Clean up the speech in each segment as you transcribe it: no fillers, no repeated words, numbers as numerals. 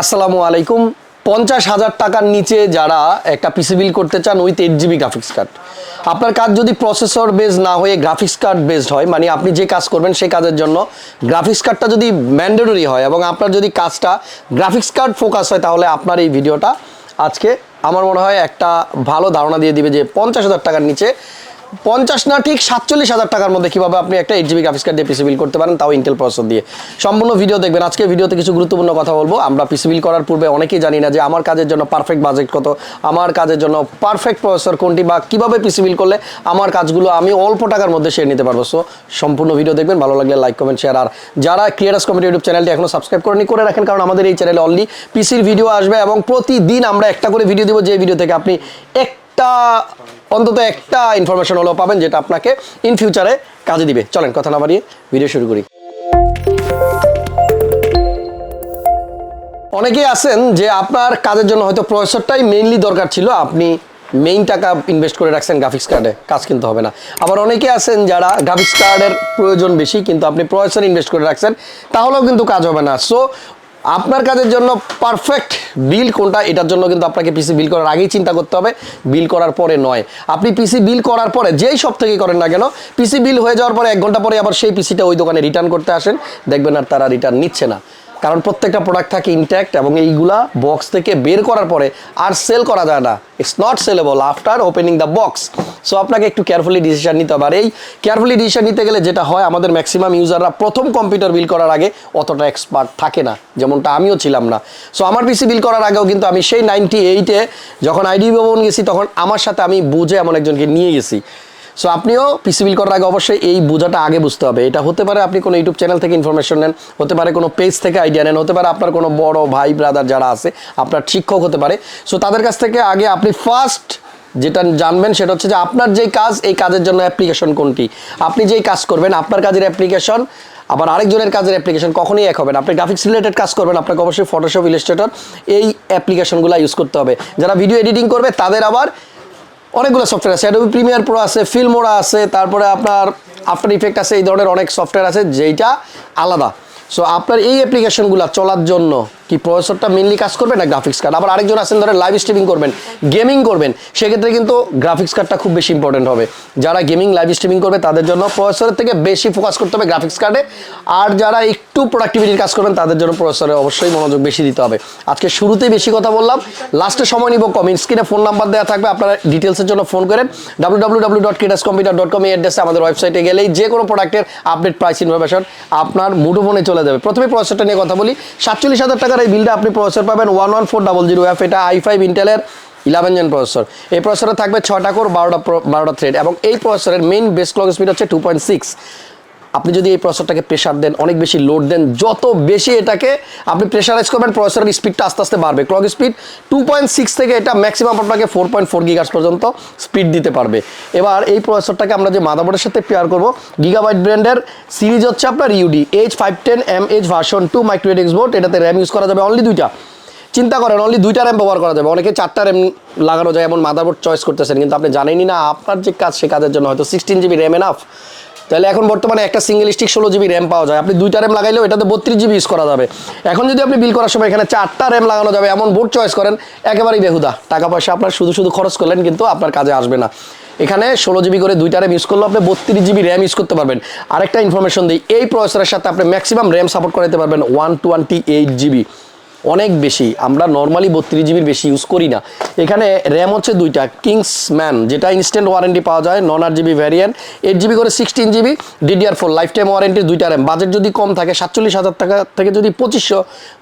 আসসালামু আলাইকুম। 50,000 টাকার নিচে যারা একটা পিসি বিল করতে চান উইথ 8GB গ্রাফিক্স কার্ড, আপনার কাজ যদি প্রসেসর বেস না হয়ে গ্রাফিক্স কার্ড বেসড হয়, মানে আপনি যে কাজ করবেন সেই কাজের জন্য গ্রাফিক্স কার্ডটা যদি ম্যান্ডেটরি হয় এবং আপনার যদি কাজটা গ্রাফিক্স কার্ড ফোকাস হয়, তাহলে আপনার এই ভিডিওটা আজকে আমার মনে হয় একটা ভালো ধারণা দিয়ে দিবে যে 50,000 টাকার নিচে 50 না ঠিক 47,000 টাকার মধ্যে কীভাবে আপনি একটা 8GB গ্রাফিক্স কার্ড দিয়ে পিসি বিল করতে পারেন, তাও ইন্টেল প্রসেসর দিয়ে। সম্পূর্ণ ভিডিও দেখবেন। আজকে ভিডিওতে কিছু গুরুত্বপূর্ণ কথা বলবো। আমরা পিসি বিল করার পূর্বে অনেকেই জানি না যে আমার কাজের জন্য পারফেক্ট বাজেট কত, আমার কাজের জন্য পারফেক্ট প্রসেসর কোনটি, বা কীভাবে পিসি বিল করলে আমার কাজগুলো আমি অল্প টাকার মধ্যে সেরে নিতে পারবো। সো সম্পূর্ণ ভিডিও দেখবেন, ভালো লাগলে লাইক কমেন্ট শেয়ার। আর যারা ক্রিয়েটাস কমিটি ইউটিউব চ্যানেলটি এখনো সাবস্ক্রাইব করেনি করে রাখেন, কারণ আমাদের এই চ্যানেলে অনলি পিসির ভিডিও আসবে এবং প্রতিদিন আমরা একটা করে ভিডিও দিব, যে ভিডিও থেকে আপনি অন্তত একটা ইনফরমেশন হলেও পাবেন যেটা আপনাকে ইন ফিউচারে কাজে দিবে। চলেন কথা না বাড়িয়ে ভিডিও শুরু করি। অনেকেই আছেন যে আপনার কাজের জন্য হয়তো প্রসেসরটাই মেইনলি দরকার ছিল, আপনি মেইন টাকা ইনভেস্ট করে রাখছেন গ্রাফিক্স কার্ডে, কাজ কিনতে হবে না। আবার অনেকে আছেন যারা গ্রাফিক্স কার্ডের প্রয়োজন বেশি কিন্তু আপনি প্রসেসর ইনভেস্ট করে রাখছেন, তাহলেও কিন্তু কাজ হবে না। সো আপনার কাজের জন্য পারফেক্ট বিল কোনটা, এটার জন্য কিন্তু আপনাকে পিসি বিল করার আগেই চিন্তা করতে হবে, বিল করার পরে নয়। আপনি পিসি বিল করার পরে যেই সব থেকে করেন না কেন, পিসি বিল হয়ে যাওয়ার পরে 1 ঘন্টা পরে আবার সেই পিসিটা ওই দোকানে রিটার্ন করতে আসেন, দেখবেন আর তারা রিটার্ন নিচ্ছে না। কারণ প্রত্যেকটা প্রোডাক্ট থাকে ইনট্যাক্ট এবং এইগুলা বক্স থেকে বের করার পরে আর সেল করা যায় না। It's not sellable after opening the box. So আপনাকে একটু কেয়ারফুলি ডিসিশন নিতে হবে। আর এই কেয়ারফুলি ডিসিশন নিতে গেলে যেটা হয়, আমাদের ম্যাক্সিমাম ইউজাররা প্রথম কম্পিউটার বিল করার আগে অতটা এক্সপার্ট থাকে না, যেমনটা আমিও ছিলাম না। সো আমার পিসি বিল করার আগেও কিন্তু আমি সেই 98-এ যখন আইডি ভবন গেছি, তখন আমার সাথে আমি বুঝে এমন একজনকে নিয়ে গেছি। সো আপনিও পিসি বিল করার আগে অবশ্যই এই বোঝাটা আগে বুঝতে হবে। এটা হতে পারে আপনি কোনো ইউটিউব চ্যানেল থেকে ইনফরমেশন নেন, হতে পারে কোনো পেজ থেকে আইডিয়া নেন, হতে পারে আপনার কোনো বড় ভাই ব্রাদার যারা আছে, আপনার শিক্ষক হতে পারে। সো তাদের কাছ থেকে আগে আপনি ফার্স্ট যেটা জানবেন সেটা হচ্ছে যে আপনার যেই কাজ, এই কাজের জন্য অ্যাপ্লিকেশন কোনটি। আপনি যেই কাজ করবেন আপনার কাজের অ্যাপ্লিকেশন আবার আরেকজনের কাজের অ্যাপ্লিকেশন কখনোই এক হবে না। আপনি গ্রাফিক্স রিলেটেড কাজ করবেন, আপনাকে অবশ্যই ফটোশপ, ইলাস্ট্রেটর এই অ্যাপ্লিকেশনগুলো ইউজ করতে হবে। যারা ভিডিও এডিটিং করবে তাদের আবার অনেকগুলো সফটওয়্যার আছে, অ্যাডোবি প্রিমিয়ার প্রো আছে, ফিল্মোরা আছে, তারপরে আপনার আফটার ইফেক্ট আছে, এই ধরনের অনেক সফটওয়্যার আছে যেইটা আলাদা। সো আপনার এই অ্যাপ্লিকেশনগুলো চলার জন্য কি প্রসেসরটা মেনলি কাজ করবে না গ্রাফিক্স কার্ড। আবার আরেকজন আছেন ধরেন লাইভ স্ট্রিমিং করবেন, গেমিং করবেন, সেক্ষেত্রে কিন্তু গ্রাফিক্স কার্ডটা খুব বেশি ইম্পর্টেন্ট হবে। যারা গেমিং লাইভ স্ট্রিমিং করবে তাদের জন্য প্রসেসরের থেকে বেশি ফোকাস করতে হবে গ্রাফিক্স কার্ডে। আর যারা একটু প্রোডাক্টিভিটির কাজ করবেন তাদের জন্য প্রসেসরে অবশ্যই মনোযোগ বেশি দিতে হবে। আজকে শুরুতেই বেশি কথা বললাম, লাস্টে সময় নিব কম। স্ক্রিনে ফোন নাম্বার দেওয়া থাকবে, আপনারা ডিটেলসের জন্য ফোন করেন। www.creatuscomputer.com এই অ্যাড্রেসে আমাদের ওয়েবসাইটে গেলেই যে কোনো প্রোডাক্টের আপডেট প্রাইস ইনফরমেশন আপনার মুঠোফোনে চলে যাবে। প্রথমে প্রসেসরটা নিয়ে কথা বলি। 47,000 টাকার এই বিলটা আপনি প্রসেসর পাবেন 11400F। এটা i5 ইন্টেলের 11 জেন প্রসেসর। এই প্রসেসরে থাকবে 6টা কোর, 12টা থ্রেড এবং এই প্রসেসরের মেইন বেস ক্লক স্পিড হচ্ছে 2.6। আপনি যদি এই প্রসেসরটাকে প্রেশার দেন, অনেক বেশি লোড দেন, যত বেশি এটাকে আপনি প্রেশারাইজ করবেন প্রসেসরের স্পিডটা আস্তে আস্তে বাড়বে। ক্লক স্পিড 2.6 থেকে এটা ম্যাক্সিমাম আপনাকে 4.4 গিগাহার্টজ পর্যন্ত স্পিড দিতে পারবে। এবার এই প্রসেসরটাকে আমরা যে মাদারবোর্ডের সাথে পেয়ার করব, গিগাবাইট ব্র্যান্ডের সিরিজ হচ্ছে আপনার UD H510MH ভার্সন 2 মাইক্রোএডেক্স বোর্ড। এটাতে র্যাম ইউজ করা যাবে অনলি 2টা। চিন্তা করেন, অনলি 2টা র্যাম ব্যবহার করা যাবে। অনেকে 4টা র্যাম লাগানো যায় এমন মাদারবোর্ড চয়েস করতেছেন, কিন্তু আপনি জানেনই না আপনার যে কাজ সে কাজের জন্য হয়তো 16GB র্যাম এনাফ। তাহলে এখন বর্তমানে একটা সিঙ্গেল স্টিক 16GB র্যাম পাওয়া যায়, আপনি 2টা র্যাম লাগাইলেও এটাতে 32GB ইউজ করা যাবে। এখন যদি আপনি বিল করার সময় এখানে 4টা র্যাম লাগানো যাবে এমন বোর্ড চয়েস করেন, একেবারেই বেহুদা। টাকা পয়সা আপনার শুধু খরচ করলেন, কিন্তু আপনার কাজে আসবে না। এখানে 16GB করে 2টা র্যাম ইউজ করলে আপনি 32GB র্যাম ইউজ করতে পারবেন। আরেকটা ইনফরমেশন দিই, এই প্রসেসরের সাথে আপনি ম্যাক্সিমাম র্যাম সাপোর্ট করাতে পারবেন 128GB। অনেক বেশি, আমরা নর্মালি 32GBর বেশি ইউজ করি না। এখানে র্যাম হচ্ছে 2টা, কিংসম্যান যেটা ইনস্ট্যান্ট ওয়ারেন্টি পাওয়া যায়, 9GB ভ্যারিয়েন্ট, 8GB করে 16GB, DDR4 লাইফ টাইম ওয়ারেন্টির 2টা র্যাম। বাজেট যদি কম থাকে 47,000 টাকা থেকে যদি 2500,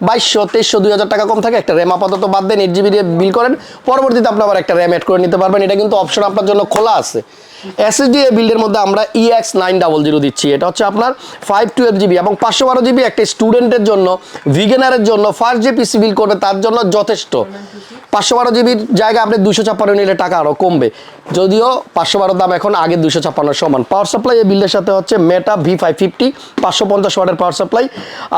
2200, 2300, 2000 টাকা কম থাকে, একটা র্যাম আপাতত বাদ দেন, 8GB দিয়ে বিল করেন, পরবর্তীতে আপনি আবার একটা র্যাম অ্যাড করে নিতে পারবেন। এটা কিন্তু অপশন আপনার জন্য খোলা আছে। SSD বিল্ডের মধ্যে আমরা EX900 দিচ্ছি। এটা হচ্ছে আপনার 512GB এবং 512GB একটা স্টুডেন্টের জন্য, ভিগেনারের জন্য, ফার্স্ট যে পিসি বিল করবে তার জন্য যথেষ্ট। 512GBর জায়গায় আপনি 256 নিলে টাকা আরও কমবে, যদিও 512 দাম এখন আগের 256 সমান। পাওয়ার সাপ্লাই এই বিল্ডের সাথে হচ্ছে মেটা V550 550 ওয়াটের পাওয়ার সাপ্লাই।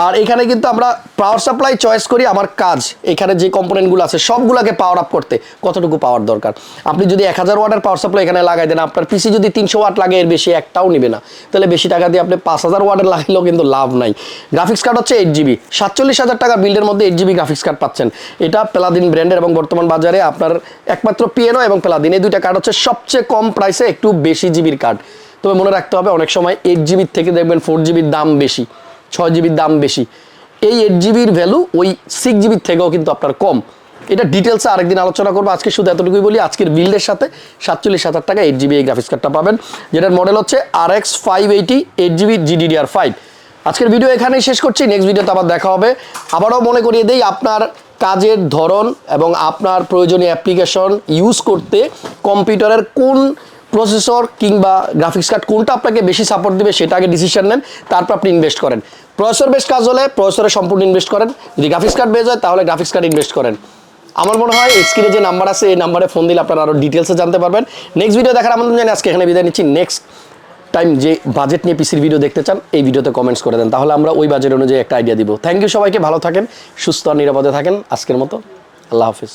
আর এখানে কিন্তু আমরা পাওয়ার সাপ্লাই চয়েস করি আমার কাজ, এখানে যে কম্পোনেন্টগুলো আছে সবগুলোকে পাওয়ার আপ করতে কতটুকু পাওয়ার দরকার। আপনি যদি 1000 ওয়াটের পাওয়ার সাপ্লাই এখানে লাগাই দেন, আপনার পিসি যদি 300 ওয়াট লাগে, এর বেশি একটাও নেবে না। তাহলে বেশি টাকা দিয়ে আপনি 5000 ওয়াটের লাগাইলেও কিন্তু লাভ নাই। গ্রাফিক্স কার্ড হচ্ছে 8GB। 47,000 টাকার বিল্ডের মধ্যে 8GB 4GB গ্রাফিক্স কার্ড পাচ্ছেন। এটা প্যালাদিন ব্র্যান্ডের এবং বর্তমান বাজারে আপনার একমাত্র পিএনও এবং প্যালাদিন এই দুইটা কার্ড হচ্ছে সবচেয়ে কম প্রাইসে একটু বেশি জিবির কার্ড। তবে মনে রাখতে হবে অনেক সময় 8GB থেকে দেখবেন 4GBর দাম বেশি, 6GBর দাম বেশি। এই 8GBর ভ্যালু ওই 6GB থেকেও কিন্তু আপনার কম। এটা ডিটেলসে আরেকদিন আলোচনা করবো, আজকে শুধু এতটুকুই বলি। আজকের বিল্ডের সাথে 47,000 টাকা 8GB এই গ্রাফিক্স কার্ডটা পাবেন, যেটার মডেল হচ্ছে RX580 8GB GDDR5। আজকের ভিডিও এখানেই শেষ করছি, নেক্সট ভিডিওতে আবার দেখা হবে। আবারও মনে করিয়ে দেই, আপনার কাজের ধরন এবং আপনার প্রয়োজনীয় অ্যাপ্লিকেশন ইউজ করতে কম্পিউটারের কোন প্রসেসর কিংবা গ্রাফিক্স কার্ড কোনটা আপনাকে বেশি সাপোর্ট দেবে সেটা আগে ডিসিশন নেন, তারপর আপনি ইনভেস্ট করেন। প্রসেসর বেস কাজ হলে প্রসেসরে সম্পূর্ণ ইনভেস্ট করেন, যদি গ্রাফিক্স কার্ড বেস হয় তাহলে গ্রাফিক্স কার্ড ইনভেস্ট করেন। আমার মনে হয় স্ক্রিনে যে নাম্বার আছে এই নাম্বারে ফোন দিলে আপনারা আরও ডিটেলসে জানতে পারবেন। নেক্সট ভিডিও দেখার আমন্ত্রণ জানিয়ে আজকে এখানে বিদায় নিচ্ছি। নেক্সট টাইম যে বাজেট নিয়ে পিসির ভিডিও দেখতে চান এই ভিডিওতে কমেন্টস করে দেন, তাহলে আমরা ওই বাজেট অনুযায়ী একটা আইডিয়া দিব। থ্যাংক ইউ, সবাইকে ভালো থাকেন, সুস্থ আর নিরাপদে থাকেন। আজকের মতো আল্লাহ হাফিজ।